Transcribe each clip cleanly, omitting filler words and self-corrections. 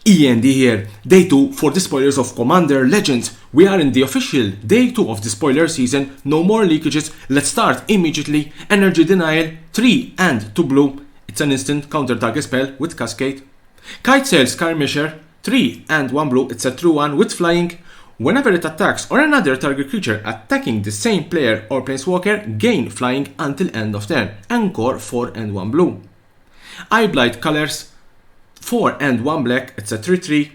E.N.D here, Day 2 for the spoilers of Commander Legends. We are in the official Day 2 of the spoiler season, no more leakages, let's start immediately. Energy Denial, 3 and 2 blue, it's an instant counter target spell with Cascade. Kite Sail Skirmisher, 3 and 1 blue, it's a true one with flying. Whenever it attacks or another target creature attacking the same player or planeswalker, gain flying until end of turn. Encore, 4 and 1 blue. Eye Blight Colors, 4 and 1 black, it's a 3/3.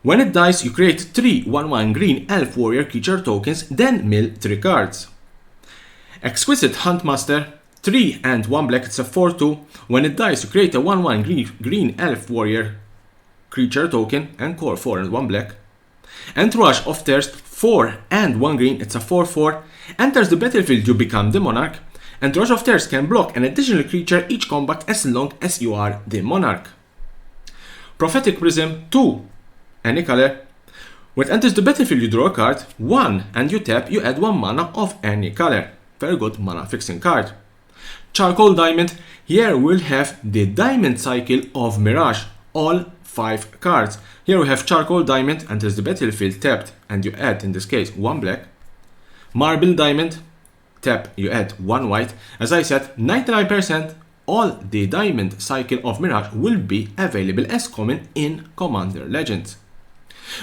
When it dies, you create 3 1/1 green elf warrior creature tokens, then mill 3 cards. Exquisite Huntmaster, 3 and 1 black, it's a 4/2. When it dies, you create a 1/1 green elf warrior creature token, and core 4 and 1 black. Entourage of Thirst, 4 and 1 green, it's a 4/4. Enters the battlefield, you become the monarch. Entourage of Thirst can block an additional creature each combat as long as you are the monarch. Prophetic Prism, 2, any color. When it enters the battlefield, you draw a card, 1, and you tap, you add 1 mana of any color. Very good mana fixing card. Charcoal Diamond, here we'll have the Diamond Cycle of Mirage, all 5 cards. Here we have Charcoal Diamond, enters the battlefield tapped, and you add, in this case, 1 black. Marble Diamond, tap, you add 1 white. As I said, 99% all the Diamond Cycle of Mirage will be available as common in Commander Legends.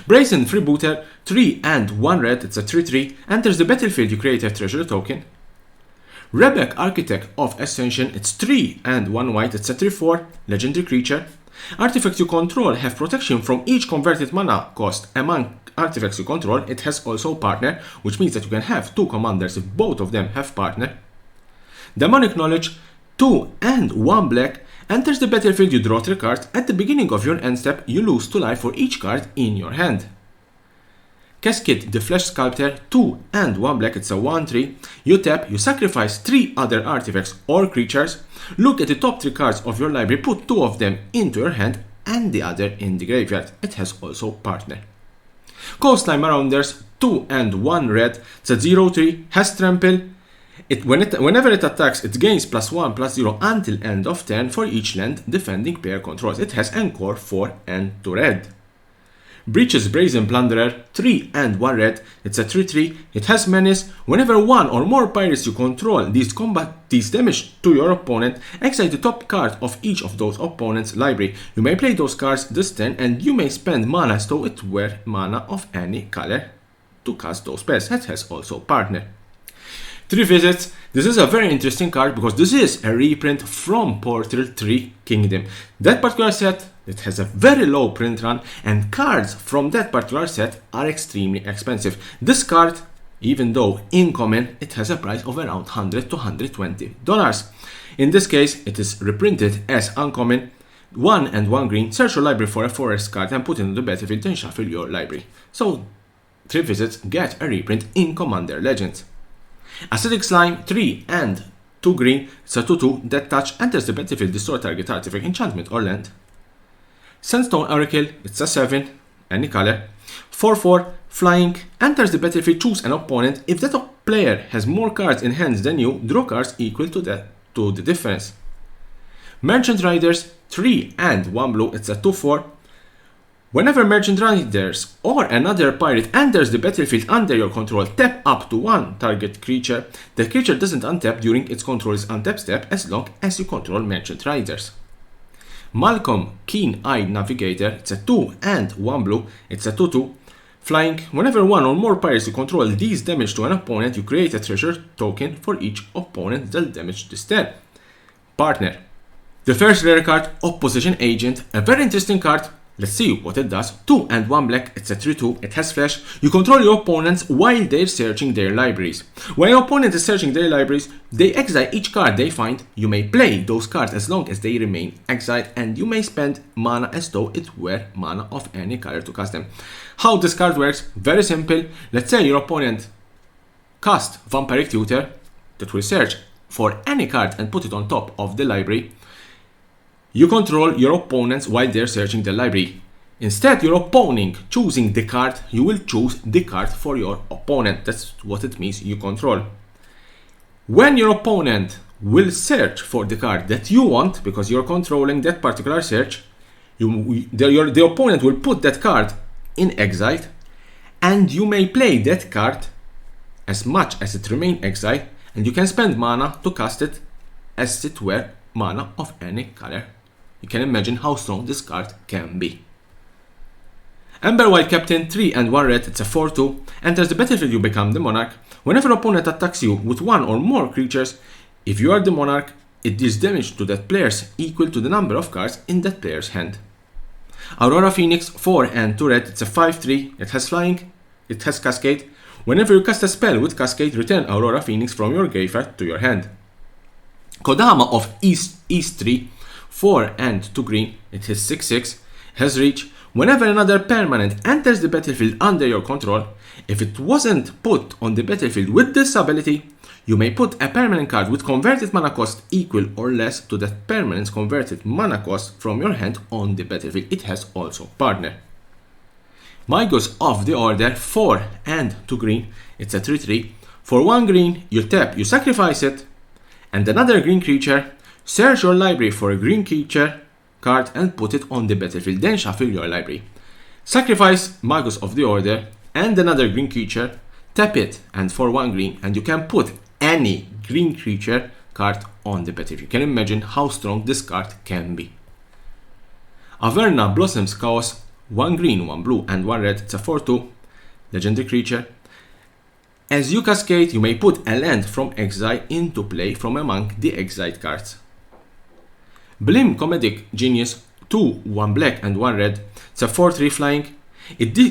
Brazen Freebooter, 3 and 1 red, it's a 3/3. Enters the battlefield, you create a treasure token. Rebek Architect of Ascension, it's 3 and 1 white, it's a 3/4. Legendary creature. Artifacts you control have protection from each converted mana cost. Among artifacts you control, it has also partner, which means that you can have 2 commanders if both of them have partner. Demonic Knowledge, 2 and 1 black, enters the battlefield, you draw 3 cards. At the beginning of your end step, you lose 2 life for each card in your hand. Cascade the Flesh Sculptor, 2 and 1 black, it's a 1/3. You tap, you sacrifice 3 other artifacts or creatures. Look at the top 3 cards of your library, put 2 of them into your hand and the other in the graveyard. It has also partner. Coastline Marauders, 2 and 1 red, it's a 0/3, has trample. Whenever it attacks, it gains +1/+0 until end of turn for each land defending player controls. It has Encore, 4 and 2 red. Breaches Brazen Plunderer, 3 and 1 red, it's a 3/3. It has Menace. Whenever 1 or more pirates you control these damage to your opponent, exile the top card of each of those opponent's library. You may play those cards this turn, and you may spend mana as though it were mana of any color to cast those spells. It has also partner. 3 Visits, this is a very interesting card because this is a reprint from Portal 3 Kingdom. That particular set, it has a very low print run, and cards from that particular set are extremely expensive. This card, even though uncommon, it has a price of around $100 to $120. In this case, it is reprinted as uncommon, 1 and 1 green. Search your library for a forest card and put it on the battlefield, then shuffle your library. So, 3 Visits get a reprint in Commander Legends. Acidic Slime, 3 and 2 green, it's a 2/2, Death Touch, enters the battlefield, destroy target artifact, enchantment or land. Sandstone Oracle, it's a 7, any color, 4/4, flying, enters the battlefield, choose an opponent. If that player has more cards in hands than you, draw cards equal to the difference. Merchant Riders, 3 and 1 blue, it's a 2/4. Whenever Merchant Riders or another pirate enters the battlefield under your control, tap up to 1 target creature. The creature doesn't untap during its control's untap step as long as you control Merchant Riders. Malcolm Keen-Eyed Navigator, it's a 2 and 1 blue, it's a 2/2. Flying, whenever 1 or more pirates you control deals damage to an opponent, you create a treasure token for each opponent that damage this turn. Partner. The first rare card, Opposition Agent, a very interesting card. Let's see what it does. 2 and 1 black, it's a 3/2, it has flash. You control your opponents while they're searching their libraries. When your opponent is searching their libraries, they exile each card they find. You may play those cards as long as they remain exiled, and you may spend mana as though it were mana of any color to cast them. How this card works? Very simple. Let's say your opponent cast Vampiric Tutor that will search for any card and put it on top of the library. You control your opponents while they're searching the library. Instead, your opponent choosing the card, you will choose the card for your opponent. That's what it means, you control. When your opponent will search for the card that you want, because you're controlling that particular search, The opponent will put that card in exile, and you may play that card as much as it remains exiled, and you can spend mana to cast it as it were mana of any color. You can imagine how strong this card can be. Ember White Captain, 3 and 1 red, it's a 4/2, enters the battlefield, you become the monarch. Whenever an opponent attacks you with one or more creatures, if you are the monarch, it deals damage to that players equal to the number of cards in that player's hand. Aurora Phoenix, 4 and 2 red, it's a 5/3, it has flying, it has Cascade. Whenever you cast a spell with Cascade, return Aurora Phoenix from your graveyard to your hand. Kodama of East 3, 4 and 2 green, it is 6/6, has reach. Whenever another permanent enters the battlefield under your control, if it wasn't put on the battlefield with this ability, you may put a permanent card with converted mana cost equal or less to that permanent's converted mana cost from your hand on the battlefield. It has also partner. Magus of the Order, 4 and 2 green, it's a 3/3. For 1 green, you tap, you sacrifice it, and another green creature, search your library for a green creature card and put it on the battlefield, then shuffle your library. Sacrifice Magus of the Order and another green creature, tap it, and for 1 green, and you can put any green creature card on the battlefield. You can imagine how strong this card can be. Averna Blossoms Chaos, 1 green, 1 blue, and 1 red, it's a 4/2, legendary creature. As you cascade, you may put a land from exile into play from among the exiled cards. Blim Comedic Genius, 2, 1 black, and 1 red, it's a 4/3 flying.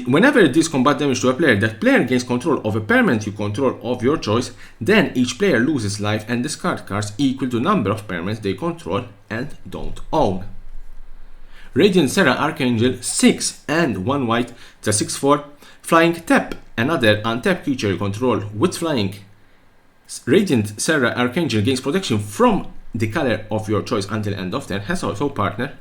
Whenever it deals combat damage to a player, that player gains control of a permanent you control of your choice, then each player loses life and discard cards equal to number of permanents they control and don't own. Radiant Serra Archangel, 6 and 1 white, it's a 6/4, flying. Tap another untapped creature you control with flying. Radiant Serra Archangel gains protection from the color of your choice until end of turn, has also partner.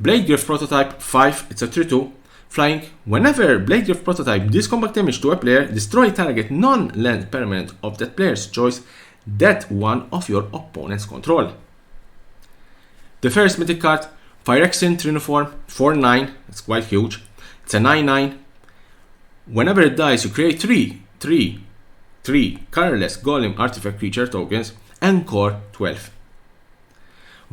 Bladegrift Prototype, 5, it's a 3/2, flying. Whenever Bladegrift Prototype deals combat damage to a player, destroy target non-land permanent of that player's choice that one of your opponent's control. The first Mythic card, Phyrexian Triniform, 4/9, it's quite huge, it's a 9/9. Whenever it dies, you create 3 colorless Golem artifact creature tokens and core 12.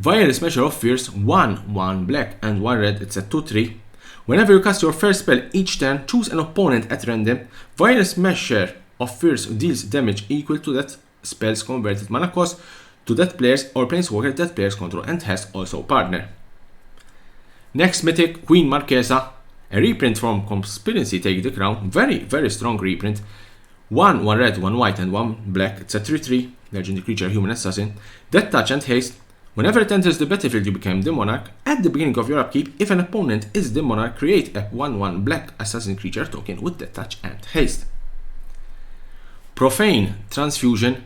Wireless Measure of Fears, 1 black and 1 red, it's a 2/3. Whenever you cast your first spell each turn, choose an opponent at random. Wireless Measure of Fears deals damage equal to that spell's converted mana cost to that player's or planeswalker that player's control, and has also partner. Next Mythic, Queen Marchesa, a reprint from Conspiracy Take the Crown, very strong reprint. 1 red, 1 white, and 1 black, it's a 3/3, legendary creature, human assassin. Death Touch and Haste. Whenever it enters the battlefield, you become the monarch. At the beginning of your upkeep, if an opponent is the monarch, create a 1/1 black assassin creature token with Death Touch and Haste. Profane Transfusion.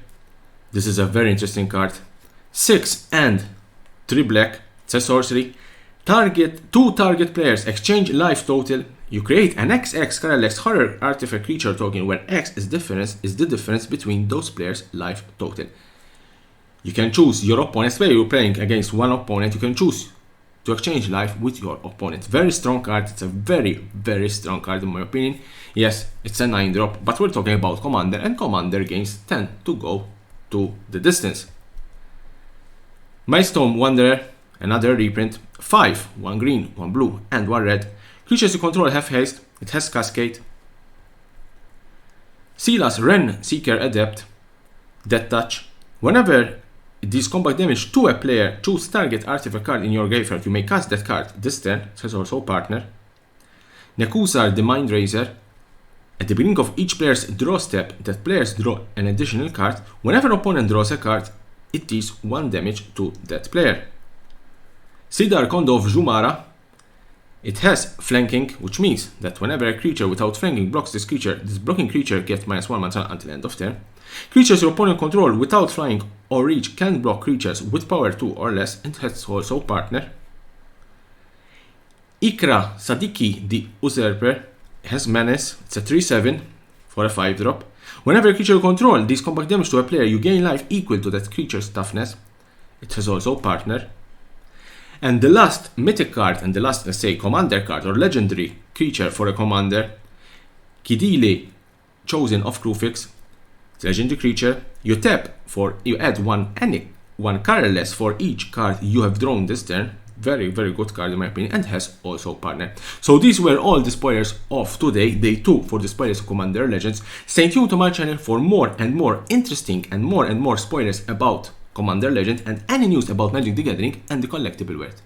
This is a very interesting card. 6 and 3 black, it's a sorcery. Two target players exchange life total. You create an XX colorless horror artifact creature token where X is the difference between those players' life total. You can choose your opponent's player. You're playing against one opponent. You can choose to exchange life with your opponent. Very strong card. It's a very strong card in my opinion. Yes, it's a 9-drop, but we're talking about Commander, and Commander games tend to go to the distance. Milestone Wanderer, another reprint. 5, 1 green, 1 blue, and 1 red. Creatures you control have haste. It has Cascade. Silas Ren Seeker Adept, Death Touch. Whenever it deals combat damage to a player, choose target artifact card in your graveyard. You may cast that card this turn. It has also partner. Nekusar the Mind Razor. At the beginning of each player's draw step, that players draw an additional card. Whenever an opponent draws a card, it deals 1 damage to that player. Sidar Kondo of Jumara. It has flanking, which means that whenever a creature without flanking blocks this blocking creature gets -1 mana until end of turn. Creatures your opponent control without flying or reach can block creatures with power 2 or less, and has also partner. Ikra Sadiki the Usurper has Menace. It's a 3/7 for a 5-drop. Whenever a creature you control deals combat damage to a player, you gain life equal to that creature's toughness. It has also partner. And the last mythic card, and the last, let's say, commander card or legendary creature for a commander, Kidili, Chosen of Krufix, legendary creature. You add one colorless for each card you have drawn this turn. Very, very good card in my opinion, and has also partner. So these were all the spoilers of today, day 2 for the spoilers of Commander Legends. Stay tuned to my channel for more and more interesting and more spoilers about Commander Legend and any news about Magic the Gathering and the collectible world.